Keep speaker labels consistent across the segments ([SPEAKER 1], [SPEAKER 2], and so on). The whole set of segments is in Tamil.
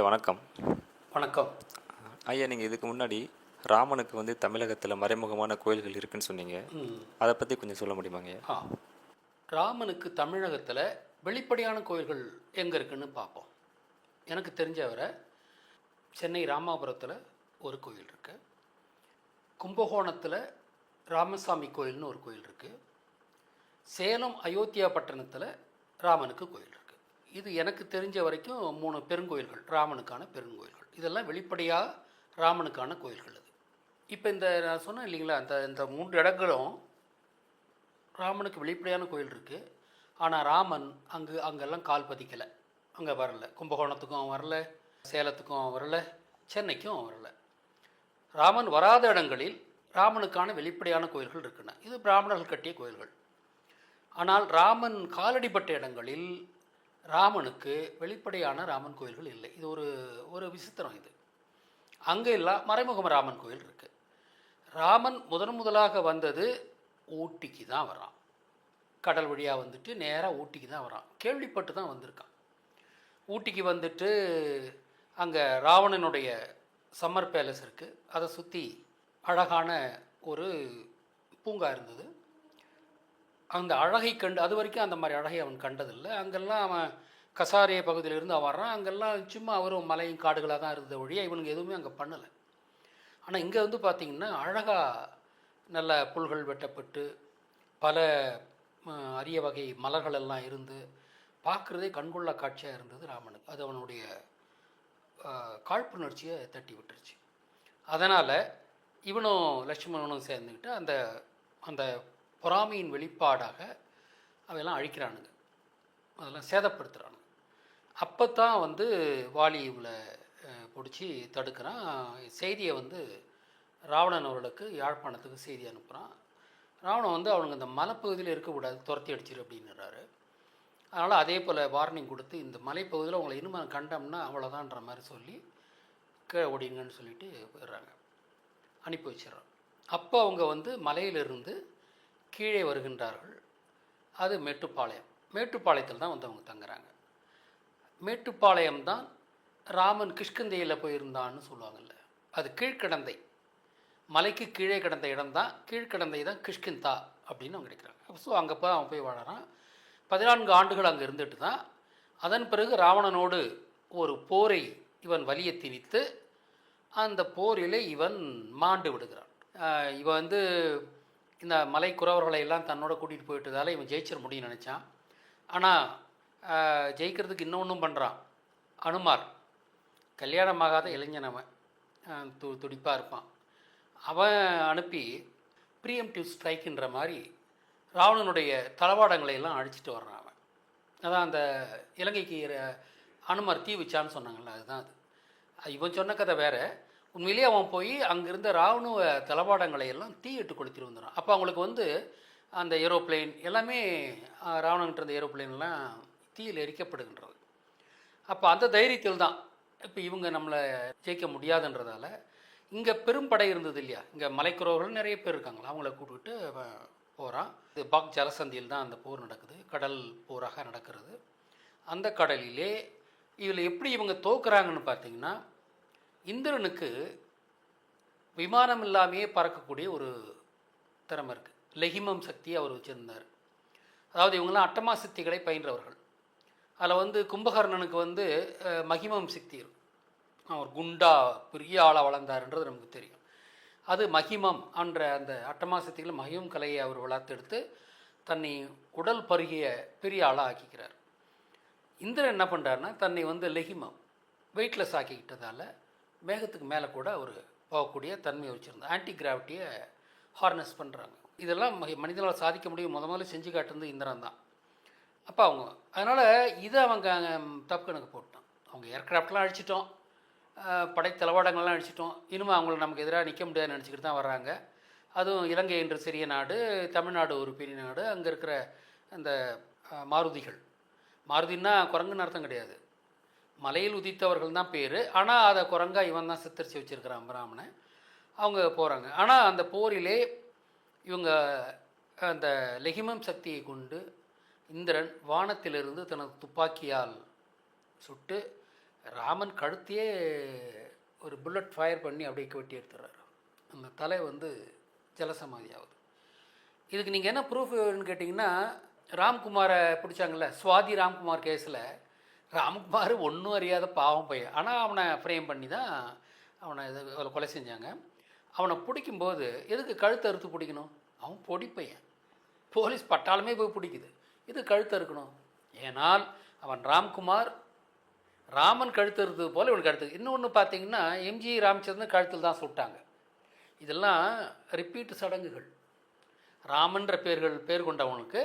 [SPEAKER 1] வணக்கம்.
[SPEAKER 2] வணக்கம்.
[SPEAKER 1] ஐயா, நீங்கள் இதுக்கு முன்னாடி ராமனுக்கு தமிழகத்தில் மறைமுகமான கோயில்கள் இருக்குன்னு சொன்னீங்க. அதை பற்றி கொஞ்சம் சொல்ல முடியுமாங்க?
[SPEAKER 2] ராமனுக்கு தமிழகத்தில் வெளிப்படையான கோயில்கள் எங்கே இருக்குன்னு பார்ப்போம். எனக்கு தெரிஞ்சவரை சென்னை ராமாபுரத்தில் ஒரு கோயில் இருக்குது, கும்பகோணத்தில் ராமசாமி கோயில்னு ஒரு கோயில் இருக்குது, சேலம் அயோத்தியா பட்டணத்தில் ராமனுக்கு கோயில் இருக்குது. இது எனக்கு தெரிஞ்ச வரைக்கும் 3 பெருங்கோயில்கள், ராமனுக்கான பெருங்கோயில்கள். இதெல்லாம் வெளிப்படையாக ராமனுக்கான கோயில்கள். அது இப்போ நான் சொன்னேன் இல்லைங்களா, இந்த 3 இடங்களும் ராமனுக்கு வெளிப்படையான கோயில் இருக்குது. ஆனால் ராமன் அங்கெல்லாம் கால் பதிக்கலை, அங்கே வரல. கும்பகோணத்துக்கும் அவன் வரல, சேலத்துக்கும் அவன் வரல, சென்னைக்கும் அவன் வரல. ராமன் வராத இடங்களில் ராமனுக்கான வெளிப்படையான கோயில்கள் இருக்குன்னா இது பிராமணர்கள் கட்டிய கோயில்கள். ஆனால் ராமன் காலடிப்பட்ட இடங்களில் ராமனுக்கு வெளிப்படையான ராமன் கோயில்கள் இல்லை. இது ஒரு விசித்திரம். இது அங்கே எல்லாம் மறைமுகம் ராமன் கோயில் இருக்குது. ராமன் முதலாக வந்தது ஊட்டிக்கு தான் வரான். கடல் வழியாக வந்துட்டு நேராக ஊட்டிக்கு தான் வரான். கேள்விப்பட்டு தான் வந்திருக்கான். ஊட்டிக்கு வந்துட்டு அங்கே ராவணனுடைய சம்மர் பேலஸ் இருக்குது. அதை சுற்றி அழகான ஒரு பூங்கா இருந்தது. அந்த அழகை கண்டு, அது வரைக்கும் அந்த மாதிரி அழகை அவன் கண்டதில்லை. அங்கெல்லாம் அவன் கசாரிய பகுதியிலிருந்து அவன் வர்றான். அங்கெல்லாம் சும்மா அவரும் மலையும் காடுகளாக தான் இருந்த வழியாக இவனுக்கு எதுவுமே அங்கே பண்ணலை. ஆனால் இங்கே பார்த்திங்கன்னா அழகாக நல்ல புல்கள் வெட்டப்பட்டு பல அரிய வகை மலர்கள் எல்லாம் இருந்து பார்க்குறதே கண்கொள்ளா காட்சியாக இருந்தது ராமனுக்கு. அது அவனுடைய காழ்ப்புணர்ச்சியை தட்டி விட்டுருச்சு. அதனால் இவனும் லட்சுமணனும் சேர்ந்துக்கிட்டு அந்த அந்த பொறாமையின் வெளிப்பாடாக அவையெல்லாம் அழிக்கிறானுங்க, அதெல்லாம் சேதப்படுத்துகிறானுங்க. அப்போ தான் வாலி இவளை பிடிச்சி தடுக்கிறான். செய்தியை ராவணன் அவர்களுக்கு யாழ்ப்பாணத்துக்கு செய்தி அனுப்புகிறான். ராவணன் அவனுங்க இந்த மலைப்பகுதியில் இருக்கக்கூடாது, துரத்தி அடிச்சிரு அப்படின்னுறாரு. அதனால் அதே போல் வார்னிங் கொடுத்து, இந்த மலைப்பகுதியில் உங்களை இன்னும் கண்டோம்னா அவ்வளோதான்ற மாதிரி சொல்லி கீழே ஓடிங்கன்னு சொல்லிட்டு போயிடுறாங்க, அனுப்பி வச்சிடறான். அப்போ அவங்க மலையிலிருந்து கீழே வருகின்றார்கள். அது மேட்டுப்பாளையத்தில் தான் அவங்க தங்குறாங்க. மேட்டுப்பாளையம் தான் ராமன் கிஷ்கிந்தையில் போயிருந்தான்னு சொல்லுவாங்கள்ல, அது கீழ்கடந்தை, மலைக்கு கீழே கிடந்த இடம் தான் கீழ்கடந்தை தான் கிஷ்கிந்தா அப்படின்னு அவங்க கிடைக்கிறாங்க. ஸோ அங்கே அவன் போய் வாழறான். 14 ஆண்டுகள் அங்கே இருந்துட்டு தான் அதன் பிறகு ராவணனோடு ஒரு போரை இவன் வலிய திணித்து அந்த போரில் இவன் மாண்டு விடுகிறான். இவன் இந்த மலை குறவர்களை எல்லாம் தன்னோட கூட்டிகிட்டு போயிட்டதால் இவன் ஜெயிச்சிட முடியும்னு நினச்சான். ஆனால் ஜெயிக்கிறதுக்கு இன்னொன்றும் பண்ணுறான். அனுமார் கல்யாணமாகாத இளைஞன், அவன் துடிப்பாக இருப்பான். அவன் அனுப்பி ப்ரீஎம்டிவ் ஸ்ட்ரைக்குன்ற மாதிரி ராவணனுடைய தளவாடங்களை எல்லாம் அழிச்சிட்டு வர்றான் அவன். அதான் அந்த இலங்கைக்கு அனுமார் தீ வச்சான்னு சொன்னாங்கள்ல, அதுதான் அது. இவன் சொன்ன கதை வேறு. உண்மையிலேயே அவன் போய் அங்கிருந்த ராவண தளவாடங்களை எல்லாம் தீயிட்டு கொளுத்திட்டு வந்துடுறான். அப்போ அவங்களுக்கு அந்த ஏரோப்ளைன் எல்லாமே, ராவணன்கிட்ட இருந்த ஏரோப்ளைன்லாம் தீயில் எரிக்கப்படுகின்றது. அப்போ அந்த தைரியத்தில் தான் இப்போ இவங்க நம்மளை ஜெயிக்க முடியாதுன்றதால இங்கே பெரும் படை இருந்தது இல்லையா, இங்கே மலைக்குறவர்கள் நிறைய பேர் இருக்காங்களா, அவங்கள கூப்பிட்டு போகிறான். இது பாக் ஜலசந்தியில் தான் அந்த போர் நடக்குது, கடல் போராக நடக்கிறது. அந்த கடலிலே இதில் எப்படி இவங்க தோக்குறாங்கன்னு பார்த்தீங்கன்னா, இந்திரனுக்கு விமானம் இல்லாமையே பறக்கக்கூடிய ஒரு திறமை இருக்குது. லெகிமம் சக்தி அவர் வச்சுருந்தார். அதாவது இவங்களாம் அட்டமா சக்திகளை பயின்றவர்கள். அதில் கும்பகர்ணனுக்கு மகிமம் சக்தி இருக்கும். அவர் குண்டா பெரிய ஆளாக வளர்ந்தார்ன்றது நமக்கு தெரியும். அது மகிமம் என்ற அந்த அட்டமா சக்திகள் மகிமம் கலையை அவர் வளர்த்தெடுத்து தன்னை உடல் பருகிய பெரிய ஆளாக ஆக்கிக்கிறார். இந்திரன் என்ன பண்ணுறாருன்னா, தன்னை லெகிமம் வெயிட்லெஸ் ஆக்கிக்கிட்டதால் மேகத்துக்கு மேலே கூட அவர் போகக்கூடிய தன்மையை வச்சுருந்தார். ஆன்டி கிராவிட்டியை ஹார்னஸ் பண்ணுறாங்க. இதெல்லாம் மனிதனால் சாதிக்க முடியும் முதல்ல செஞ்சு காட்டுறது இந்திரன் தான். அப்போ அதனால் இதை அவங்க தப்பு கணக்கு போட்டோம். அவங்க ஏர்க்ராஃப்ட்லாம் அழிச்சிட்டோம், படை தளவாடங்கள்லாம் அழிச்சிட்டோம், இனிமேல் அவங்கள நமக்கு எதிராக நிற்க முடியாதுன்னு நினச்சிக்கிட்டு தான் வர்றாங்க. அதுவும் இலங்கை என்ற சிறிய நாடு, தமிழ்நாடு ஒரு பெரிய நாடு. அங்கே இருக்கிற அந்த மாருதின்னா குரங்குன்னு அர்த்தம் கிடையாது, மலையில் உதித்தவர்கள் தான் பேர். ஆனால் அதை குரங்கா இவன் தான் சித்தரித்து வச்சுருக்கிறான் பிராமணன். அவங்க போகிறாங்க. ஆனால் அந்த போரிலே இவங்க அந்த லெகிமம் சக்தியை கொண்டு இந்திரன் வானத்திலிருந்து தனது துப்பாக்கியால் சுட்டு ராமன் கழுத்தையே ஒரு புல்லட் ஃபயர் பண்ணி அப்படியே வெட்டி எடுத்துடுறாரு. அந்த தலை வந்து ஜலசமாதி ஆகுது. இதுக்கு நீங்கள் என்ன ப்ரூஃப்னு கேட்டிங்கன்னா, ராம்குமாரை பிடிச்சாங்கல்ல, சுவாதி ராம்குமார் கேஸில் ராம்குமார் ஒன்றும் அறியாத பாவம் பையன், ஆனால் அவனை ஃப்ரேம் பண்ணி தான் அவனை இது கொலை செஞ்சாங்க. அவனை பிடிக்கும்போது எதுக்கு கழுத்தை அறுத்து பிடிக்கணும்? அவன் பொடி பையன், போலீஸ் பட்டாலுமே போய் பிடிக்குது, இது கழுத்தை அறுக்கணும். ஏனால் அவன் ராம்குமார் ராமன் கழுத்து அறுத்தது போல் இவனுக்கு கழுத்து. இன்னொன்று பார்த்தீங்கன்னா, எம்ஜி ராமச்சந்திரன் கழுத்தில் தான் சுட்டாங்க. இதெல்லாம் ரிப்பீட் சடங்குகள். ராமன்ற பேர் கொண்டவனுக்கு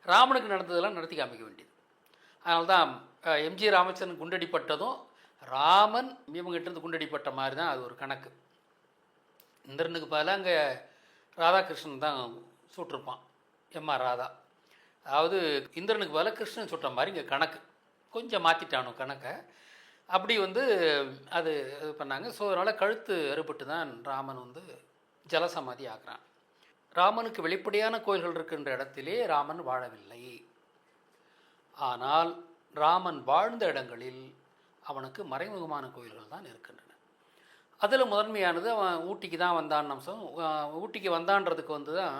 [SPEAKER 2] ராமனுக்கு நடந்ததெல்லாம் நடத்தி காமிக்க வேண்டியது. அதனால தான் எம்ஜி ராமச்சந்திரன் குண்டடிப்பட்டதும் ராமன் இவங்ககிட்டருந்து குண்டடிப்பட்ட மாதிரி தான் அது ஒரு கணக்கு. இந்திரனுக்கு பதிலாக அங்கே ராதாகிருஷ்ணன் தான் சுட்டிருப்பான், எம்ஆர் ராதா. அதாவது இந்திரனுக்கு பதிலாக கிருஷ்ணன் சுட்ட மாதிரி இங்கே கணக்கு கொஞ்சம் மாற்றிட்டானோ கணக்கை. அப்படி வந்து அது இது பண்ணாங்க. ஸோ அதனால் கழுத்து அறுபட்டு தான் ராமன் வந்து ஜலசமாதி ஆக்குறான். ராமனுக்கு வெளிப்படையான கோயில்கள் இருக்கின்ற இடத்திலே ராமன் வாழவில்லை. ஆனால் ராமன் வாழ்ந்த இடங்களில் அவனுக்கு மறைமுகமான கோயில்கள் தான் இருக்கின்றன. அதில் முதன்மையானது அவன் ஊட்டிக்கு தான் வந்தான்னு அம்சம். ஊட்டிக்கு வந்தான்றதுக்கு வந்து தான்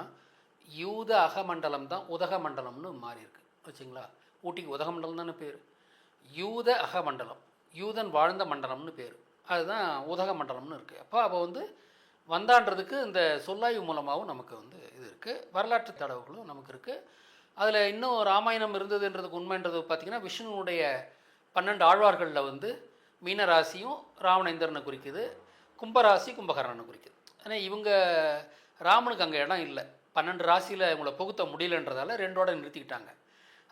[SPEAKER 2] யூத அகமண்டலம் தான் உதகமண்டலம்னு மாறி இருக்கு வச்சுங்களா. ஊட்டிக்கு உதகமண்டலம் தானே பேர், யூத அகமண்டலம், யூதன் வாழ்ந்த மண்டலம்னு பேர், அதுதான் உதகமண்டலம்னு இருக்குது. அப்போ வந்து வந்தான்றதுக்கு இந்த சொல்லாய்வு மூலமாகவும் நமக்கு வந்து இது இருக்குது, வரலாற்று தடவுகளும் நமக்கு இருக்குது. அதில் இன்னும் ராமாயணம் இருந்ததுன்றதுக்கு உண்மைன்றது பார்த்திங்கன்னா, விஷ்ணுனுடைய 12 ஆழ்வார்களில் வந்து மீனராசியும் ராவணேந்திரனை குறிக்குது, கும்பராசி கும்பகர்ணனை குறிக்குது. ஆனால் இவங்க ராமனுக்கு அங்கே இடம் இல்லை, 12 ராசியில் இவங்களை புகுத்த முடியலன்றதால 2ஓட நிறுத்திக்கிட்டாங்க.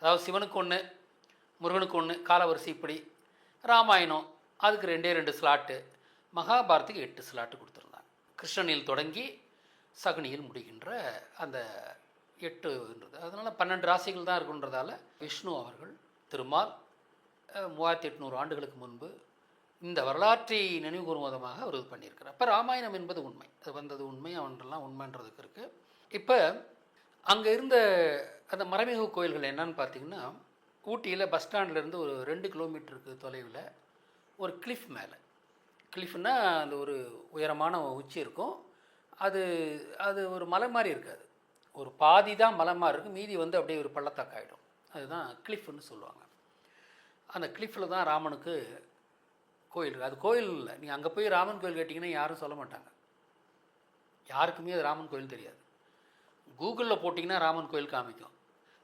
[SPEAKER 2] அதாவது சிவனுக்கு 1, முருகனுக்கு 1 காலவரிசை இப்படி. ராமாயணம் அதுக்கு 2 ஸ்லாட்டு, மகாபாரத்துக்கு 8 ஸ்லாட்டு கொடுத்துருந்தாங்க. கிருஷ்ணனில் தொடங்கி சகுனியில் முடிகின்ற அந்த 8ன்றது. அதனால் 12 ராசிகள் தான் இருக்குன்றதால விஷ்ணு அவர்கள் திருமால் 3800 ஆண்டுகளுக்கு முன்பு இந்த வரலாற்றை நினைவு கூறும் விதமாக அவர் இது பண்ணியிருக்கிறார். அப்போ ராமாயணம் என்பது உண்மை, அது வந்தது உண்மை, அவன்றெல்லாம் உண்மைன்றதுக்கு இருக்குது. இப்போ அங்கே இருந்த அந்த மறைமுக கோயில்கள் என்னன்னு பார்த்தீங்கன்னா, ஊட்டியில் பஸ் ஸ்டாண்ட்லேருந்து ஒரு 2 கிலோமீட்டருக்கு தொலைவில் ஒரு கிளிஃப் மேலே, கிளிஃப்னா அந்த ஒரு உயரமான உச்சி இருக்கும், அது அது ஒரு மலை மாதிரி இருக்காது, ஒரு பாதி தான் மலை மாதிரி இருக்கும், மீதி வந்து அப்படியே ஒரு பள்ளத்தாக்காயிடும், அதுதான் கிளிஃப்னு சொல்லுவாங்க. அந்த கிளிஃபில் தான் ராமனுக்கு கோயில் இருக்குது. அது கோயில் இல்லை, நீங்கள் அங்கே போய் ராமன் கோயில் கேட்டிங்கன்னா யாரும் சொல்ல மாட்டாங்க, யாருக்குமே அது ராமன் கோயில் தெரியாது. கூகுளில் போட்டிங்கன்னா ராமன் கோயில் காமிக்கும்.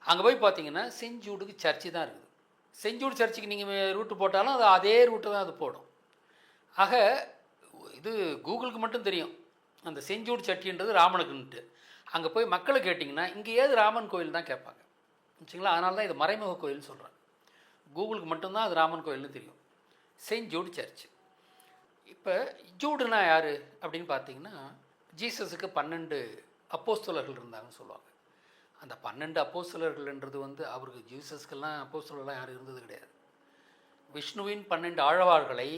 [SPEAKER 2] அங்கே போய் பார்த்தீங்கன்னா செஞ்சூடுக்கு சர்ச்சு தான் இருக்குது. செஞ்சூடு சர்ச்சுக்கு நீங்கள் ரூட்டு போட்டாலும் அது அதே ரூட்டு தான் அது போடும். ஆக இது கூகுளுக்கு மட்டும் தெரியும் அந்த செஞ்சூடு சட்டின்றது ராமனுக்குன்ட்டு. அங்கே போய் மக்களை கேட்டிங்கன்னா இங்கே ஏது ராமன் கோயில் தான் கேட்பாங்க வச்சுங்களா. அதனால தான் இது மறைமுக கோயில்னு சொல்கிறேன். கூகுளுக்கு மட்டும்தான் அது ராமன் கோயில்னு தெரியும், செயின்ட் ஜூட் சர்ச். இப்போ ஜூடுனா யார் அப்படின்னு பார்த்தீங்கன்னா, ஜீசஸுக்கு 12 அப்போஸ்தலர்கள் இருந்தாங்கன்னு சொல்லுவாங்க. அந்த 12 அப்போஸ்தலர்கள்ன்றது வந்து அவருக்கு ஜீசஸ்க்கெல்லாம் அப்போஸ்தலர்லாம் யாரும் இருந்தது கிடையாது. விஷ்ணுவின் 12 ஆழ்வார்களை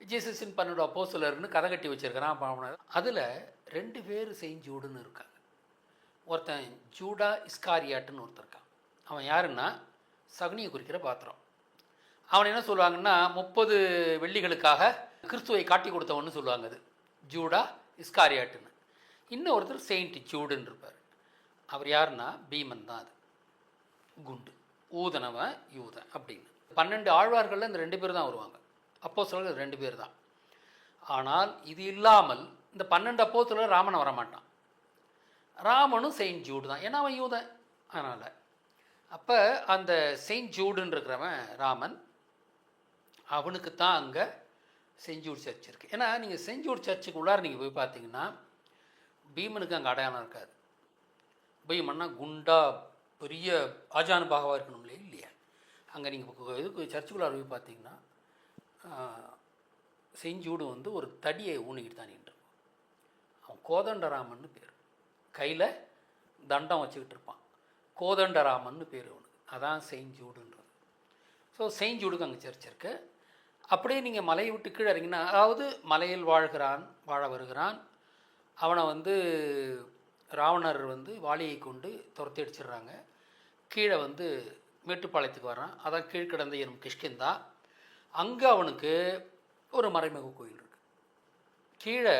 [SPEAKER 2] ஜீசஸின் 12 அப்போஸ்தலர்னு கதை கட்டி வச்சுருக்கிறான். அதில் 2 பேர் செயின்ட் ஜூடுன்னு இருக்காங்க. ஒருத்தன் ஜூடா இஸ்காரியாட்டுன்னு ஒருத்தர் இருக்கான். அவன் யாருன்னா சகுனியை குறிக்கிற பாத்திரம். அவன் என்ன சொல்லுவாங்கன்னா 30 வெள்ளிகளுக்காக கிறிஸ்துவை காட்டி கொடுத்தவன்னு சொல்லுவாங்க, அது ஜூடா இஸ்காரியாட்டுன்னு. இன்னும் ஒருத்தர் செயின்ட் ஜூடுன்னு இருப்பார். அவர் யாருன்னா பீமன் தான், அது குண்டு ஊதனவன் யூதன் அப்படின்னு. 12 ஆழ்வார்களில் இந்த 2 பேர் தான் வருவாங்க, அப்போஸ்தலர்கள் 2 பேர் தான். ஆனால் இது இல்லாமல் இந்த 12 அப்போஸ்தலர்கள் ராமன் வரமாட்டான். ராமனும் செயின்ட் ஜூடு தான், ஏன்னா அவன் யூதன். அதனால் அப்போ அந்த செயின்ட் ஜூடுன்னு இருக்கிறவன் ராமன், அவனுக்கு தான் அங்கே செயின்ட் ஜூட் சர்ச் இருக்குது. ஏன்னா நீங்கள் செயின்ட் ஜூட் சர்ச்சுக்கு உள்ளார நீங்கள் போய் பார்த்தீங்கன்னா பீமனுக்கு அங்கே அடையாளம் இருக்காது. பீமன்னா குண்டா பெரிய ஆஜானுபாகவாக இருக்கணும் இல்லையா. அங்கே நீங்கள் இதுக்கு சர்ச்சுக்குள்ளார போய் பார்த்தீங்கன்னா செயின்ட் ஜூடு வந்து ஒரு தடியை ஊனிக்கிட்டு தான் நின்றுருப்பான். அவன் கோதண்டராமன்னு பேர், கையில் தண்டம் வச்சுக்கிட்டு இருப்பான், கோதண்டராமன்னு பேர் அவனுக்கு, அதான் செயின்ட் ஜூடுன்றது. ஸோ செயின்ட் ஜூடுக்கு அங்கே சர்ச் இருக்குது. அப்படியே நீங்கள் மலையை விட்டு கீழே இறங்கினா, அதாவது மலையில் வாழ வருகிறான், அவனை வந்து ராவணர் வந்து வாளியை கொண்டு துரத்தி அடிச்சிடுறாங்க. கீழே வந்து மேட்டுப்பாளையத்துக்கு வரான், அதான் கீழ்கிடந்த எனும் கிஷ்கிந்தா. அங்கே அவனுக்கு ஒரு மறைமுக கோயில் இருக்குது. கீழே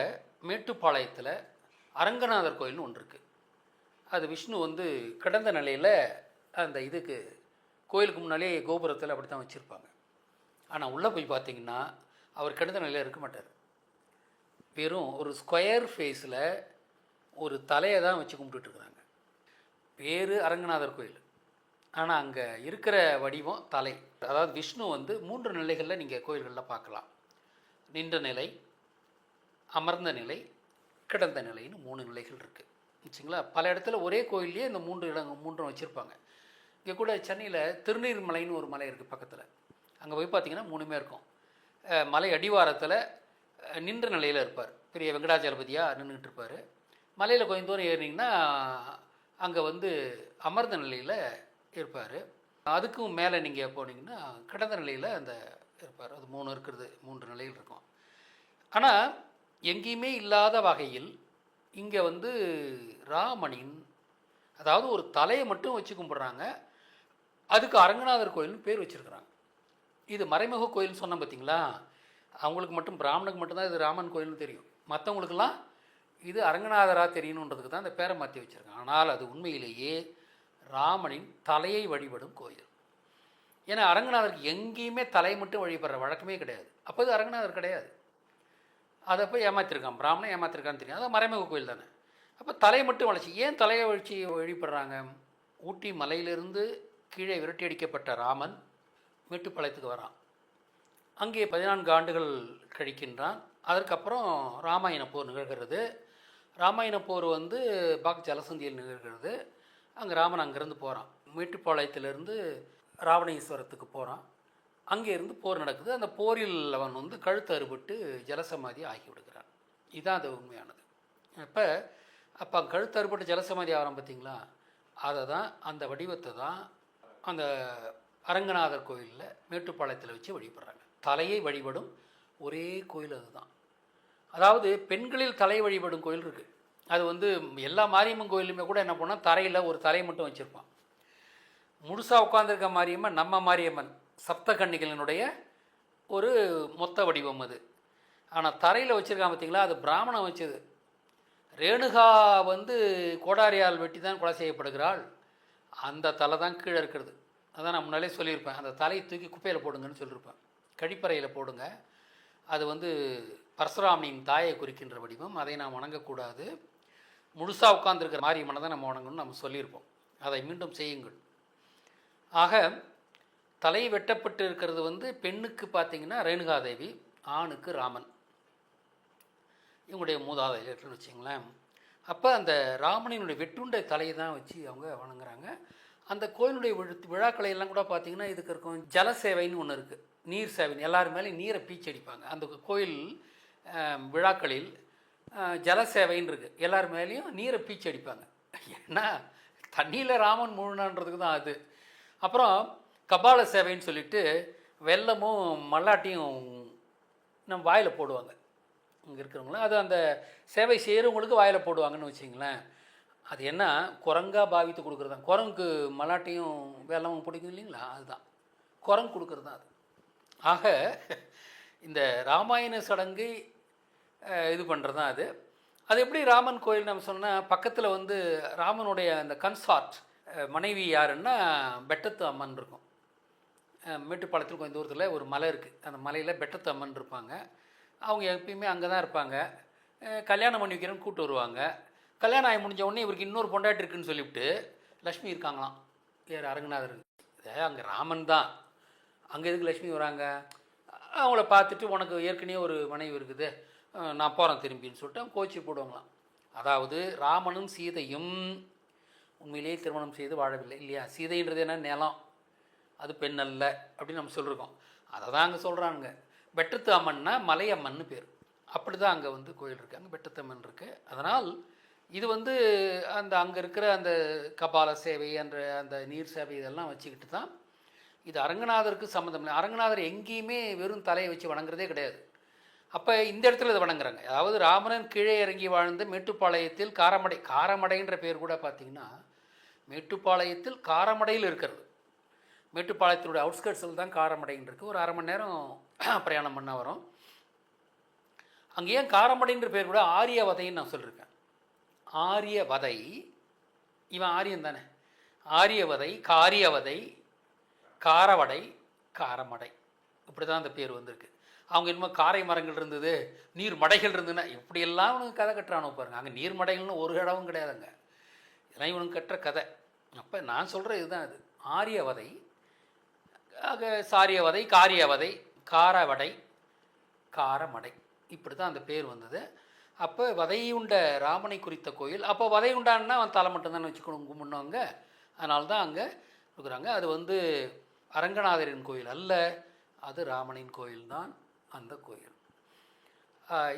[SPEAKER 2] மேட்டுப்பாளையத்தில் அரங்கநாதர் கோயில்னு ஒன்று இருக்குது. அது விஷ்ணு வந்து கிடந்த நிலையில் அந்த இதுக்கு கோயிலுக்கு முன்னாலே கோபுரத்தில் அப்படி தான் வச்சுருப்பாங்க. ஆனால் உள்ளே போய் பார்த்தீங்கன்னா அவர் கிடந்த நிலையில் இருக்க மாட்டார். வெறும் ஒரு ஸ்கொயர் ஃபேஸில் ஒரு தலையை தான் வச்சு கும்பிட்டுருக்குறாங்க. பேர் அரங்கநாதர் கோயில், ஆனால் அங்கே இருக்கிற வடிவம் தலை. அதாவது விஷ்ணு வந்து 3 நிலைகளில் நீங்கள் கோயில்களில் பார்க்கலாம். நின்ற நிலை, அமர்ந்த நிலை, கிடந்த நிலைன்னு 3 நிலைகள் இருக்குது வச்சுங்களா. பல இடத்துல ஒரே கோயிலே இந்த 3 வச்சுருப்பாங்க. இங்கே கூட சென்னையில் திருநீர்மலைன்னு ஒரு மலை இருக்குது பக்கத்தில். அங்கே போய் பார்த்தீங்கன்னா 3மே இருக்கும். மலை அடிவாரத்தில் நின்ற நிலையில் இருப்பார், பெரிய வெங்கடாச்சலபதியாக நின்றுட்டு இருப்பார். மலையில் கொஞ்சம் தூரம் ஏறினீங்கன்னா அங்கே வந்து அமர்ந்த நிலையில் இருப்பார். அதுக்கும் மேலே நீங்கள் போனீங்கன்னா கிடந்த நிலையில் அந்த இருப்பார். அது 3 இருக்கிறது, 3 நிலையில் இருக்கும். ஆனால் எங்கேயுமே இல்லாத வகையில் இங்கே வந்து ராமனின், அதாவது ஒரு தலையை மட்டும் வச்சு கும்பிட்றாங்க. அதுக்கு அரங்கநாதர் கோயில்னு பேர் வச்சுருக்குறாங்க. இது மறைமுக கோயில்னு சொன்னால் பார்த்தீங்களா, அவங்களுக்கு மட்டும், பிராமணுக்கு மட்டும்தான் இது ராமன் கோயில்னு தெரியும். மற்றவங்களுக்கெல்லாம் இது அரங்கநாதராக தெரியணுன்றதுக்கு தான் இந்த பேரை மாற்றி வச்சுருக்காங்க. ஆனால் அது உண்மையிலேயே ராமனின் தலையை வழிபடும் கோயில். ஏன்னா அரங்கநாதருக்கு எங்கேயுமே தலை மட்டும் வழிபடுற வழக்கமே கிடையாது. அப்போ இது அரங்கநாதர் கிடையாது. அதை போய் ஏமாற்றிருக்கான், பிராமணன் ஏமாற்றிருக்கான்னு தெரியும். அதான் மறைமுக கோயில் தானே. அப்போ தலையை மட்டும் வளைச்சி, ஏன் தலையை வச்சு வழிபடுறாங்க? ஊட்டி மலையிலிருந்து கீழே விரட்டி அடிக்கப்பட்ட ராமன் மேட்டுப்பாளையத்துக்கு வரான். அங்கே 14 ஆண்டுகள் கழிக்கின்றான். அதற்கப்புறம் ராமாயண போர் நிகழ்கிறது. ராமாயண போர் வந்து பாக் ஜலசந்தியில் நிகழ்கிறது. அங்கே ராமன் அங்கேருந்து போகிறான். மேட்டுப்பாளையத்திலேருந்து ராவணேஸ்வரத்துக்கு போகிறான். அங்கேருந்து போர் நடக்குது. அந்த போரில் அவன் வந்து கழுத்து அறுபட்டு ஜலசமாதி ஆகி விடுகிறான். இதுதான் அது உண்மையானது. அப்போ கழுத்து அறுபட்டு ஜலசமாதி ஆகிறான் பார்த்தீங்களா, அதை தான், அந்த வடிவத்தை தான் அந்த அரங்கநாதர் கோயிலில் மேட்டுப்பாளையத்தில் வச்சு வழிபடுறாங்க. தலையை வழிபடும் ஒரே கோயில் அதுதான். அதாவது பெண்களில் தலை வழிபடும் கோயில் இருக்குது. அது வந்து எல்லா மாரியம்மன் கோயிலுமே கூட என்ன பண்ணால் தரையில் ஒரு தலையை மட்டும் வச்சுருப்பான். முழுசாக உட்காந்துருக்க மாரியம்மன் நம்ம மாரியம்மன் சப்த கன்னிகளினுடைய ஒரு மொத்த வடிவம் அது. ஆனால் தரையில் வச்சுருக்கான் பார்த்தீங்களா, அது பிராமணன் வச்சது. ரேணுகா வந்து கோடாரியால் வெட்டி தான் கொலை செய்யப்படுகிறாள். அந்த தலை தான் கீழே இருக்கிறது. அதான் நான் முன்னாலே சொல்லியிருப்பேன், அந்த தலையை தூக்கி குப்பையில் போடுங்கன்னு சொல்லியிருப்பேன். கழிப்பறையில் போடுங்க. அது வந்து பரசுராமனின் தாயை குறிக்கின்ற வடிவம். அதை நாம் வணங்கக்கூடாது. முழுசாக உட்கார்ந்துருக்கிற மாரியம்மனை தான் நம்ம வணங்கணும்னு நம்ம சொல்லியிருப்போம். அதை மீண்டும் செய்யுங்கள். ஆக தலை வெட்டப்பட்டு இருக்கிறது வந்து பெண்ணுக்கு பார்த்தீங்கன்னா ரேணுகாதேவி, ஆணுக்கு ராமன், இவங்களுடைய மூதாதையர்கள்னு வச்சுங்களேன். அப்போ அந்த ராமனினுடைய வெட்டுண்டை தலையை தான் வச்சு அவங்க வணங்குறாங்க. அந்த கோயிலுடைய விழாக்களை எல்லாம் கூட பார்த்திங்கன்னா இதுக்கு இருக்கும் ஜலசேவைன்னு ஒன்று இருக்குது, நீர் சேவைன்னு. எல்லாரும் மேலே நீரை பீச்சடிப்பாங்க. அந்த கோயில் விழாக்களில் ஜலசேவைன்னு இருக்குது. எல்லார் மேலேயும் நீரை பீச்சடிப்பாங்க. ஏன்னா தண்ணியில் ராமன் முழுனான்றதுக்கு தான் அது. அப்புறம் கபால சேவைன்னு சொல்லிட்டு வெல்லமும் மல்லாட்டியும் நம்ம வாயில் போடுவாங்க இங்கே இருக்கிறவங்களும். அது அந்த சேவை செய்கிறவங்களுக்கு வாயில் போடுவாங்கன்னு வச்சிங்களேன். அது என்ன, குரங்கா பாவித்து கொடுக்குறது தான். குரங்குக்கு மல்லாட்டையும் வெல்லமும் பிடிக்கும் இல்லைங்களா, அதுதான் குரங்கு கொடுக்குறது தான் அது. ஆக இந்த ராமாயண சடங்கை இது பண்ணுறது தான் அது. அது எப்படி ராமன் கோயில் நம்ம சொன்னால், பக்கத்தில் வந்து ராமனுடைய அந்த கன்சார்ட் மனைவி யாருன்னா பெட்டத்து அம்மன் இருக்கும். மேட்டுப்பாளையத்தில் கொஞ்சம் தூரத்தில் ஒரு மலை இருக்குது. அந்த மலையில் பெட்டத்து அம்மன் இருப்பாங்க. அவங்க எப்பயுமே அங்கே தான் இருப்பாங்க. கல்யாணம் பண்ணி வைக்கிறேன்னு கூப்பிட்டு வருவாங்க. கல்யாணம் ஆகி முடிஞ்ச உடனே இவருக்கு இன்னொரு பொண்டாட்டி இருக்குன்னு சொல்லிவிட்டு லக்ஷ்மி இருக்காங்களாம். யார், அரங்கநாதர். அங்கே ராமன் தான். அங்கே எதுக்கு லக்ஷ்மி வராங்க? அவங்கள பார்த்துட்டு உனக்கு ஏற்கனவே ஒரு மனைவி இருக்குது, நான் போகிறேன் திரும்பின்னு சொல்லிட்டு அவங்க கோச்சி போடுவாங்களாம். அதாவது ராமனும் சீதையும் உண்மையிலேயே திருமணம் செய்து வாழவில்லை இல்லையா. சீதைன்றது என்ன, நிலம், அது பெண் அல்ல அப்படின்னு நம்ம சொல்லியிருக்கோம். அதை தான் அங்கே சொல்கிறாங்க. பெட்டத்து அம்மன்னா மலையம்மன்னு பேர். அப்படி தான் அங்கே வந்து கோயில் இருக்குது. அங்கே பெட்டத்து அம்மன் இருக்குது. அதனால் இது வந்து அந்த அங்கே இருக்கிற அந்த கபால சேவை என்ற அந்த நீர் சேவை இதெல்லாம் வச்சுக்கிட்டு தான் இது அரங்கநாதருக்கு சம்மந்தம் இல்லை. அரங்கநாதர் எங்கேயுமே வெறும் தலையை வச்சு வணங்குறதே கிடையாது. அப்போ இந்த இடத்துல இதை வணங்குறாங்க. அதாவது ராமனன் கீழே இறங்கி வாழ்ந்த மேட்டுப்பாளையத்தில் காரமடைன்ற பேர் கூட பார்த்திங்கன்னா மேட்டுப்பாளையத்தில் காரமடையில் இருக்கிறது. மேட்டுப்பாளையத்தினுடைய அவுட்ஸ்கர்ட்ஸில் தான் காரமடைன்னு இருக்குது. ஒரு அரை மணி நேரம் பிரயாணம் பண்ண வரும். அங்கே ஏன் காரமடைன்ற பேர் கூட ஆரியவதைன்னு நான் சொல்லியிருக்கேன். ஆரியவதை, இவன் ஆரியன் தானே. ஆரியவதை, காரியவதை, காரவடை, காரமடை, இப்படி தான் அந்த பேர் வந்திருக்கு. அவங்க இன்னும் காரை மரங்கள் இருந்தது, நீர் மடைகள் இருந்ததுன்னா இப்படியெல்லாம் இவனுக்கு கதை கட்டுறானு பாருங்க. அங்கே நீர் மடைகள்னு ஒரு இடமும் கிடையாதுங்க. இதெல்லாம் இவனுக்கு கட்டுற கதை. அப்போ நான் சொல்கிற இதுதான் அது. ஆரியவதை, சாரியவதை, காரியவதை, காரவடை, காரமடை, இப்படி தான் அந்த பேர் வந்தது. அப்போ வதையுண்ட ராமனை குறித்த கோயில். அப்போ வதை உண்டான்னா அவன் தலை மட்டும்தான் வச்சுக்கணும் கும்பிடுவாங்க. அதனால தான் அங்கே இருக்கிறாங்க. அது வந்து அரங்கநாதரின் கோயில் அல்ல, அது ராமனின் கோயில் தான் அந்த கோயில்.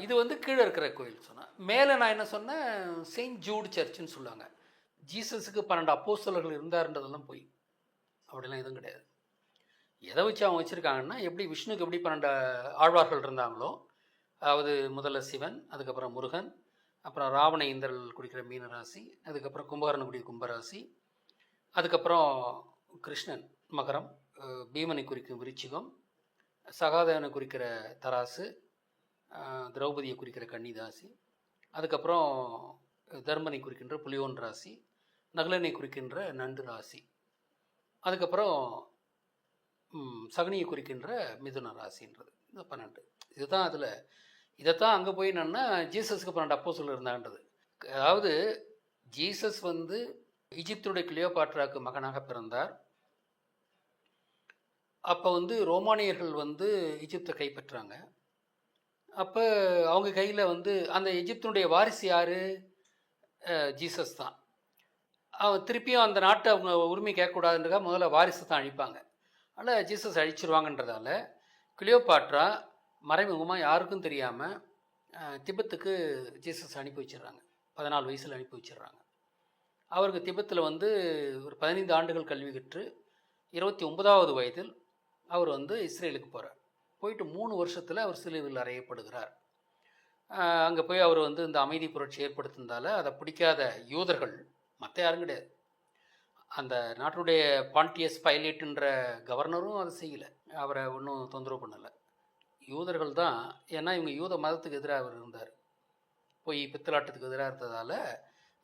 [SPEAKER 2] இது வந்து கீழே இருக்கிற கோயில் சொன்னேன். மேலே நான் என்ன சொன்னேன், செயின்ட் ஜூட் சர்ச்சுன்னு சொல்லுவாங்க. ஜீசஸுக்கு 12 அப்போஸ்தலர்கள் இருந்தாருன்றதெல்லாம் போய் அப்படிலாம் எதுவும் கிடையாது. எதை வச்சு அவங்க வச்சுருக்காங்கன்னா, எப்படி விஷ்ணுக்கு எப்படி 12 ஆழ்வார்கள் இருந்தாங்களோ, அதாவது முதல்ல சிவன், அதுக்கப்புறம் முருகன், அப்புறம் ராவண இந்திரல் குடிக்கிற மீனராசி, அதுக்கப்புறம் கும்பகர்ணன் குடிக்கிற கும்பராசி, அதுக்கப்புறம் கிருஷ்ணன் மகரம், பீமனை குறிக்கும் விருச்சிகம், சகாதேவனை குறிக்கிற தராசு, திரௌபதியை குறிக்கிற கன்னிதாசி, அதுக்கப்புறம் தர்மனை குறிக்கின்ற புலியோன் ராசி, நகுலனை குறிக்கின்ற நண்டு ராசி, அதுக்கப்புறம் சகுனியை குறிக்கின்ற மிதுன ராசின்றது. இந்த 12 இதுதான். அதில் இதைத்தான் அங்கே போய் என்னன்னா ஜீசஸுக்கு 12 அப்போஸ்தலர் இருந்தான்றது. அதாவது ஜீசஸ் வந்து ஈஜிப்துடைய கிளியோபாட்ராவுக்கு மகனாக பிறந்தார். அப்போ வந்து ரோமானியர்கள் வந்து ஈஜிப்தை கைப்பற்றாங்க. அப்போ அவங்க கையில் வந்து அந்த எஜிப்தினுடைய வாரிசு யார்? ஜீசஸ் தான். அவன் திருப்பியும் அந்த நாட்டை அவங்க உரிமை கேட்கக்கூடாதுன்றதுக்காக முதல்ல வாரிசு தான் அழிப்பாங்க. அதனால் ஜீசஸ் அழிச்சிருவாங்கன்றதால கிளியோபாட்ரா மறைமுகமாக யாருக்கும் தெரியாமல் திபெத்துக்கு ஜீசஸ் அனுப்பி வச்சிடுறாங்க. 14 வயசில் அனுப்பி வச்சிடுறாங்க. அவருக்கு திபெத்தில் வந்து ஒரு 15 ஆண்டுகள் கல்வி கற்று 29வது வயதில் அவர் வந்து இஸ்ரேலுக்கு போகிறார். போயிட்டு 3 வருஷத்தில் அவர் சிலுவையில் அறையப்படுகிறார். அங்கே போய் அவர் வந்து இந்த அமைதி புரட்சி ஏற்படுத்தினதால அதை பிடிக்காத யூதர்கள், மற்ற யாரும் கிடையாது, அந்த நாட்டுடைய பாண்டியஸ் பைலேட்டுன்ற கவர்னரும் அதை செய்யலை, அவரை ஒன்றும் தொந்தரவு பண்ணலை. யூதர்கள் தான். ஏன்னா இவங்க யூத மதத்துக்கு எதிராக அவர் இருந்தார், போய் பித்தலாட்டத்துக்கு எதிராக இருந்ததால்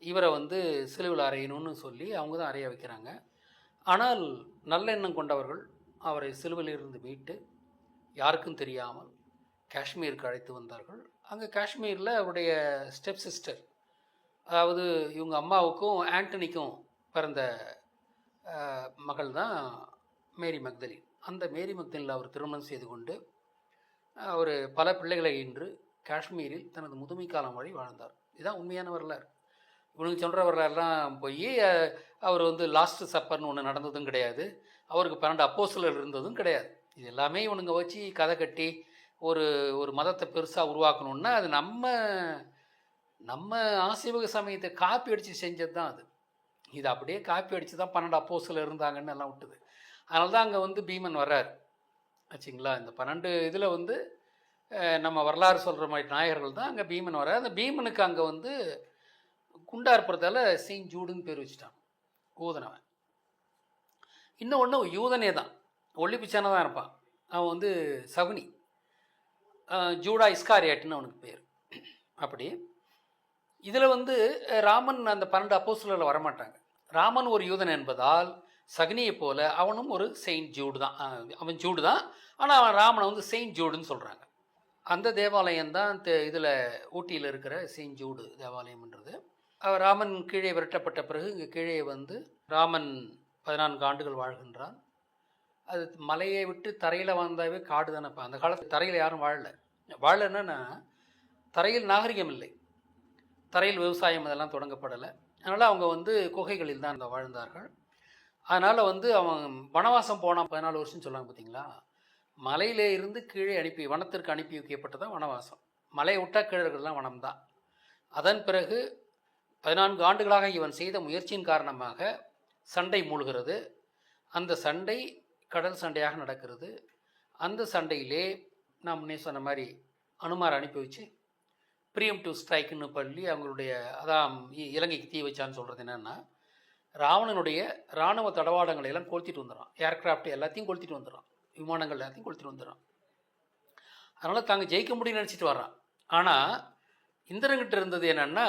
[SPEAKER 2] இவரை வந்து சிலுவையில் அறையணும்னு சொல்லி அவங்க தான் அறைய வைக்கிறாங்க. ஆனால் நல்ல எண்ணம் கொண்டவர்கள் அவரை சிலுவையிலிருந்து மீட்டு யாருக்கும் தெரியாமல் காஷ்மீருக்கு அழைத்து வந்தார்கள். அங்கே காஷ்மீரில் அவருடைய ஸ்டெப் சிஸ்டர், அதாவது இவங்க அம்மாவுக்கும் ஆண்டனிக்கும் பிறந்த மகள் தான் மேரி மக்தலின். அந்த மேரி மக்தலின் அவர் திருமணம் செய்து கொண்டு அவர் பல பிள்ளைகளை ஈன்று காஷ்மீரில் தனது முதுமை காலம் வரை வாழ்ந்தார். இதுதான் உண்மையான வரலாறு. இவனுக்கு சொல்கிற வரலாறுலாம் போய் அவர் வந்து லாஸ்ட் சப்பர்னு ஒன்று நடந்ததும் கிடையாது, அவருக்கு 12 அப்போஸ்தலர் இருந்ததும் கிடையாது. இது எல்லாமே இவனுங்க வச்சு கதை கட்டி ஒரு ஒரு மதத்தை பெருசாக உருவாக்கணுன்னா அது நம்ம ஆசீவக சமயத்தை காப்பி அடித்து செஞ்சது தான் அது. இது அப்படியே காப்பி அடித்து தான் 12 அப்போஸ்தலர் இருந்தாங்கன்னு எல்லாம் விட்டுது. அதனால தான் அங்கே வந்து பீமன் வர்றார் ஆச்சுங்களா. இந்த 12 இதில் வந்து நம்ம வரலாறு சொல்கிற மாதிரி நாயகர்கள் தான் அங்கே பீமன் வர்றார். அந்த பீமனுக்கு அங்கே வந்து குண்டா இருப்பதால செயின்ட் ஜூடுன்னு பேர் வச்சுட்டான், ஊதனவன். இன்னொன்று யூதனே தான், ஒல்லி பிச்சான தான் இருப்பான். அவன் வந்து சகுனி, ஜூடா இஸ்காரியாட்டுன்னு அவனுக்கு பேர். அப்படி இதில் வந்து ராமன் அந்த 12 அப்போஸ்தலர்கள் வரமாட்டாங்க. ராமன் ஒரு யூதன் என்பதால் சகுனியை போல அவனும் ஒரு செயின்ட் ஜூடு தான். அவன் ஜூடு தான், ஆனால் அவன் ராமனை வந்து செயின்ட் ஜூடுன்னு சொல்கிறாங்க. அந்த தேவாலயம் தான் இதில் ஊட்டியில் இருக்கிற செயின்ட் ஜூடு தேவாலயம்ன்றது. ராமன் கீழே விரட்டப்பட்ட பிறகு இங்கே கீழே வந்து ராமன் 14 ஆண்டுகள் வாழ்கின்றான். அது மலையை விட்டு தரையில் வாழ்ந்தாவே காடு தானேப்பா. அந்த காலத்தில் தரையில் யாரும் வாழலைன்னா தரையில் நாகரிகம் இல்லை, தரையில் விவசாயம் அதெல்லாம் தொடங்கப்படலை. அதனால் அவங்க வந்து குகைகளில் தான் அங்கே வாழ்ந்தார்கள். அதனால் வந்து அவன் வனவாசம் போனான் 14 வருஷம் சொல்லுவாங்க பார்த்தீங்களா. மலையிலே இருந்து கீழே வனத்திற்கு அனுப்பி வைக்கப்பட்டதான் வனவாசம். மலையை விட்டால் கீழே இருக்கிறதுலாம் வனம்தான். அதன் பிறகு 14 ஆண்டுகளாக இவன் செய்த முயற்சியின் காரணமாக சண்டை மூழ்கிறது. அந்த சண்டை கடல் சண்டையாக நடக்கிறது. அந்த சண்டையிலே நான் முன்னே சொன்ன மாதிரி அனுமார் அனுப்பி வச்சு ப்ரீஎம்டிவ் ஸ்ட்ரைக்குன்னு பண்ணி அவங்களுடைய அதான் இலங்கைக்கு தீ வச்சான்னு சொல்கிறது என்னென்னா, ராவணனுடைய இராணுவ தடவாடங்களை எல்லாம் கொளுத்திட்டு வந்துடுறான். ஏர்கிராஃப்ட் எல்லாத்தையும் கொளுத்திட்டு வந்துடுறான். விமானங்கள் எல்லாத்தையும் கொளுத்திட்டு வந்துடுறான். அதனால் தாங்க ஜெயிக்க முடியும்னு நினச்சிட்டு வர்றான். ஆனால் இந்திரன்கிட்ட இருந்தது என்னென்னா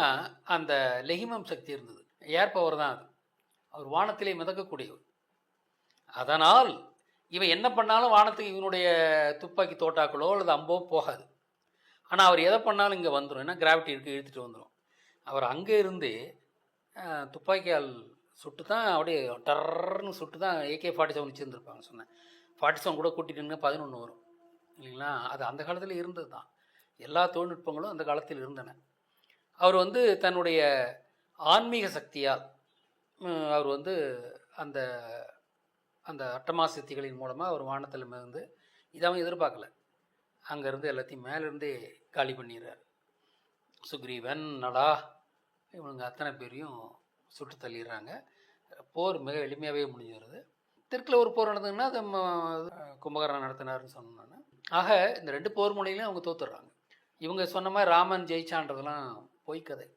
[SPEAKER 2] அந்த லெகிமம் சக்தி இருந்தது. ஏர் பவர் தான் அது. அவர் வானத்திலே மிதக்கக்கூடியவர். அதனால் இவன் என்ன பண்ணாலும் வானத்துக்கு இவனுடைய துப்பாக்கி தோட்டாக்களோ அல்லது அம்போ போகாது. ஆனால் அவர் எதை பண்ணாலும் இங்கே வந்துடும். ஏன்னா கிராவிட்டி இருக்குது, இழுத்துட்டு வந்துடும். அவர் அங்கே இருந்து துப்பாக்கியால் சுட்டு தான் அப்படியே டர்ன்னு சுட்டு தான் AK-47 வச்சுருந்துருப்பாங்க. சொன்னேன் 47 கூட கூட்டிட்டுங்க 11 வரும் இல்லைங்களா. அது அந்த காலத்தில் இருந்தது தான். எல்லா தொழில்நுட்பங்களும் அந்த காலத்தில் இருந்தன. அவர் வந்து தன்னுடைய ஆன்மீக சக்தியால் அவர் வந்து அந்த அந்த அட்டமா சித்திகளின் மூலமாக அவர் வானத்தில் இருந்து இதை அவன் எதிர்பார்க்கல. அங்கேருந்து எல்லாத்தையும் மேலேருந்தே காலி பண்ணிடுறார். சுக்ரீவன் நடா இவனுங்க அத்தனை பேரையும் சுட்டு தள்ளிடுறாங்க. போர் மிக எளிமையாகவே முடிஞ்சிடுது. தெற்கில் ஒரு போர் நடந்ததுன்னா அது கும்பகர்ணன் நடத்தினார்னு சொன்னாங்க. ஆக இந்த 2 போர் முனையிலையும் அவங்க தோத்துடுறாங்க. இவங்க சொன்ன மாதிரி ராமன் ஜெயிச்சான்றதெல்லாம் பொய்க்கதை.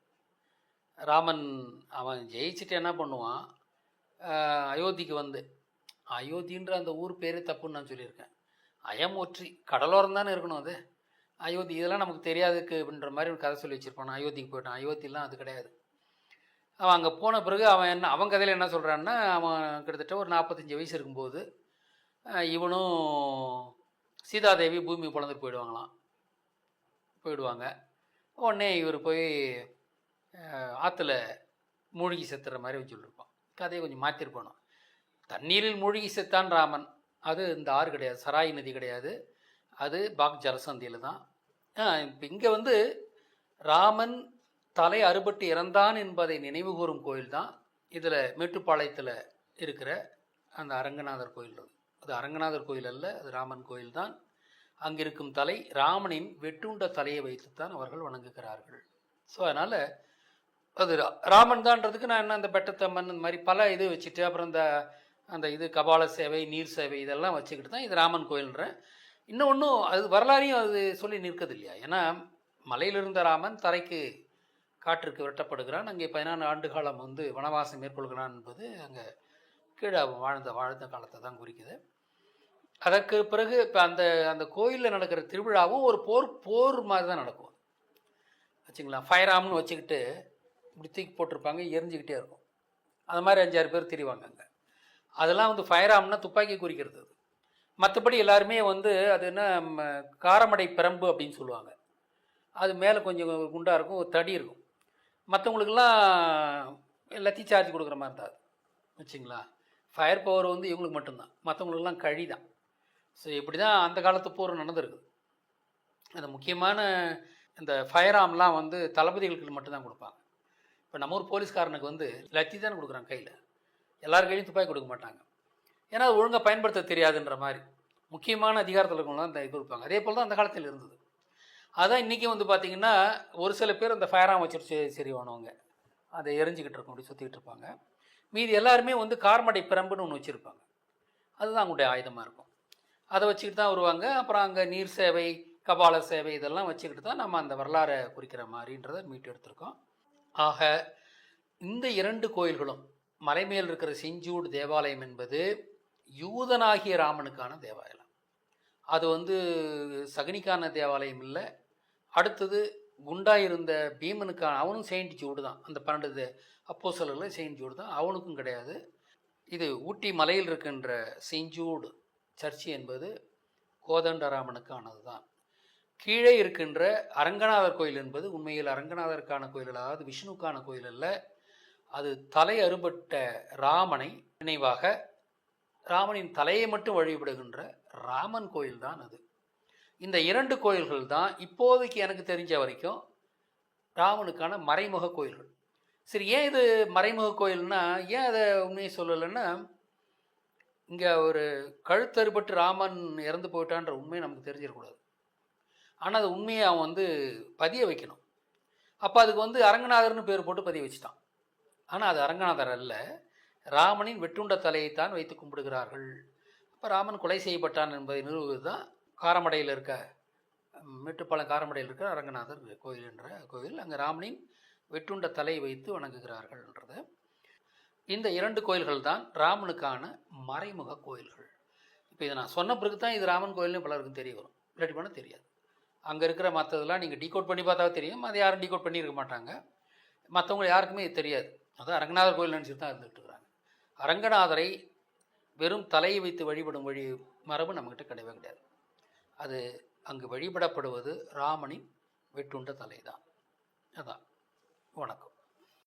[SPEAKER 2] ராமன் அவன் ஜெயிச்சுட்டு என்ன பண்ணுவான், அயோத்திக்கு வந்து, அயோத்தின்ற அந்த ஊர் பேரே தப்புன்னு நான் சொல்லியிருக்கேன். அயமொற்றி கடலோரம் தானே இருக்கணும் அது. அயோத்தி இதெல்லாம் நமக்கு தெரியாதுக்கு அப்படின்ற மாதிரி ஒரு கதை சொல்லி வச்சுருப்பான். அயோத்திக்கு போயிட்டான். அயோத்திலாம் அது கிடையாது. அவன் அங்கே போன பிறகு அவன் கதையில் என்ன சொல்கிறான்னா, அவன் கிட்டத்தட்ட ஒரு 45 வயசு இருக்கும்போது இவனும் சீதாதேவி பூமி பிளந்துட்டு போயிடுவாங்க. உடனே இவர் போய் ஆற்றுல மூழ்கி செத்துற மாதிரி வச்சுருப்பான். கதையை கொஞ்சம் மாற்றிருப்பானோ. தண்ணீரில் மூழ்கி செத்தான் ராமன். அது இந்த ஆறு கிடையாது, சராய் நதி கிடையாது, அது பாக் ஜலசந்தியில் தான். இப்போ இங்கே வந்து ராமன் தலை அறுபட்டு இறந்தான் என்பதை நினைவு கூறும் கோயில் தான் இதில் மேட்டுப்பாளையத்தில் இருக்கிற அந்த அரங்கநாதர் கோயில். அது அரங்கநாதர் கோயில் அல்ல, அது ராமன் கோயில் தான். அங்கிருக்கும் தலை ராமனின் வெட்டுண்ட தலையை வைத்துத்தான் அவர்கள் வணங்குகிறார்கள். ஸோ அதனால் அது ராமன் தான்றதுக்கு நான் என்ன அந்த பெட்டத்தம்மன் இந்த மாதிரி பல இது வச்சுட்டு அப்புறம் அந்த இது கபால சேவை, நீர் சேவை இதெல்லாம் வச்சுக்கிட்டு தான் இது ராமன் கோயில்ன்றேன். இன்னொன்றும் அது வரலாறையும் அது சொல்லி நிற்கிறது இல்லையா. ஏன்னா மலையிலிருந்த ராமன் தரைக்கு காற்றுக்கு விரட்டப்படுகிறான். அங்கே 14 ஆண்டு காலம் வந்து வனவாசம் மேற்கொள்கிறான் என்பது அங்கே கீழே வாழ்ந்த காலத்தை தான் குறிக்குது. அதற்கு பிறகு இப்போ அந்த கோயிலில் நடக்கிற திருவிழாவும் ஒரு போர் மாதிரி தான் நடக்கும் வச்சுங்களா. ஃபயராம்னு வச்சுக்கிட்டு இப்படி தூக்கி போட்டிருப்பாங்க, எரிஞ்சிக்கிட்டே இருக்கும். அது மாதிரி 5-6 பேர் திரிவாங்க அங்கே. அதெல்லாம் வந்து ஃபயராம்னா துப்பாக்கி குறிக்கிறது. அது மற்றபடி எல்லாருமே வந்து அது என்ன காரமடை பிரம்பு அப்படின்னு சொல்லுவாங்க. அது மேலே கொஞ்சம் குண்டாக இருக்கும், ஒரு தடி இருக்கும். மற்றவங்களுக்கெல்லாம் எல்லாத்தையும் சார்ஜ் கொடுக்குற மாதிரி தான் அது வச்சுங்களா. ஃபயர் பவர் வந்து இவங்களுக்கு மட்டும்தான், மற்றவங்களுக்கெல்லாம் கழி தான். ஸோ இப்படி தான் அந்த காலத்து போர் நடந்திருக்குது. அந்த முக்கியமான இந்த ஃபயராம்லாம் வந்து தளபதிகளுக்கு மட்டும்தான் கொடுப்பாங்க. இப்போ நம்ம ஊர் போலீஸ்காரனுக்கு வந்து லத்தி தானே கொடுக்குறாங்க கையில், எல்லார் கையிலையும் துப்பாக்கி கொடுக்க மாட்டாங்க. ஏன்னா அது ஒழுங்காக பயன்படுத்த தெரியாதுன்ற மாதிரி முக்கியமான அதிகாரத்தில் இருக்கவங்க தான் இந்த இது கொடுப்பாங்க. அதே போல் தான் அந்த காலத்தில் இருந்தது. அதான் இன்றைக்கி வந்து பார்த்திங்கன்னா ஒரு சில பேர் அந்த ஃபயராம் வச்சுட்டு சரிவானவங்க அதை எரிஞ்சிக்கிட்டு இருக்கும், அப்படி சுற்றிக்கிட்டு இருப்பாங்க. மீதி எல்லாருமே வந்து கார்மடை பிரம்புன்னு ஒன்று வச்சுருப்பாங்க. அதுதான் அவங்களுடைய ஆயுதமாக இருக்கும். அதை வச்சுக்கிட்டு தான் வருவாங்க. அப்புறம் அங்கே நீர் சேவை, கபால சேவை இதெல்லாம் வச்சுக்கிட்டு தான் நம்ம அந்த வரலாறை குறிக்கிற மாதிரின்றதை மீட்டு எடுத்திருக்கோம். ஆக இந்த 2 கோயில்களும் மலைமேல் இருக்கிற செஞ்சூடு தேவாலயம் என்பது யூதனாகிய ராமனுக்கான தேவாலயம். அது வந்து சகுனிக்கான தேவாலயம் இல்லை. அடுத்தது குண்டாயிருந்த பீமனுக்கான, அவனும் செயின்ட் ஜூடு தான். அந்த 12 அப்போஸ்தலர்கள் செயின்ட் ஜூடு தான், அவனுக்கும் கிடையாது. இது ஊட்டி மலையில் இருக்கின்ற செயின்ட் ஜூடு சர்ச்சு என்பது கோதண்டராமனுக்கானது தான். கீழே இருக்கின்ற அரங்கநாதர் கோயில் என்பது உண்மையில் அரங்கநாதருக்கான கோயில், அதாவது விஷ்ணுக்கான கோயில் அல்ல. அது தலை அறுபட்ட ராமனை நினைவாக ராமனின் தலையை மட்டும் வழிபடுகின்ற ராமன் கோயில் தான் அது. இந்த 2 கோயில்கள் தான் இப்போதைக்கு எனக்கு தெரிஞ்ச வரைக்கும் ராமனுக்கான மறைமுக கோயில்கள். சரி, ஏன் இது மறைமுக கோயில்னா ஏன் அதை உண்மையை சொல்லலைன்னா, இங்கே ஒரு கழுத்தறுபட்டு ராமன் இறந்து போயிட்டான்ற உண்மையை நமக்கு தெரிஞ்சிடக்கூடாது. ஆனால் அது உண்மையை அவன் வந்து பதிய வைக்கணும். அப்போ அதுக்கு வந்து அரங்கநாதர்னு பேர் போட்டு பதிய வச்சுட்டான். ஆனால் அது அரங்கநாதர் அல்ல, ராமனின் வெட்டுண்ட தலையைத்தான் வைத்து கும்பிடுகிறார்கள். அப்போ ராமன் கொலை செய்யப்பட்டான் என்பதை நிறுவுவது தான் காரமடையில் இருக்க மேட்டுப்பாளையம் காரமடையில் இருக்கிற அரங்கநாதர் கோயில் என்ற கோயில். அங்கே ராமனின் வெட்டுண்ட தலை வைத்து வணங்குகிறார்கள்ன்றது. இந்த 2 கோயில்கள் தான் ராமனுக்கான மறைமுக கோயில்கள். இப்போ இதை நான் சொன்ன பிறகு தான் இது ராமன் கோயில்னு பலருக்கும் தெரிய வரும், இல்லாட்டி பண்ண தெரியாது. அங்கே இருக்கிற மற்றதெல்லாம் நீங்கள் டீகோட் பண்ணி பார்த்தா தெரியும், அது யாரும் டீகோட் பண்ணியிருக்க மாட்டாங்க, மற்றவங்க யாருக்குமே இது தெரியாது. அதான் அரங்கநாதர் கோயில் நினச்சிட்டு தான் இருந்துகிட்டு இருக்கிறாங்க. அரங்கநாதரை வெறும் தலையை வைத்து வழிபடும் மரபு நம்மக்கிட்ட கிடையவே கிடையாது. அது அங்கு வழிபடப்படுவது ராமனின் வெட்டுண்ட தலை தான். அதான். வணக்கம்.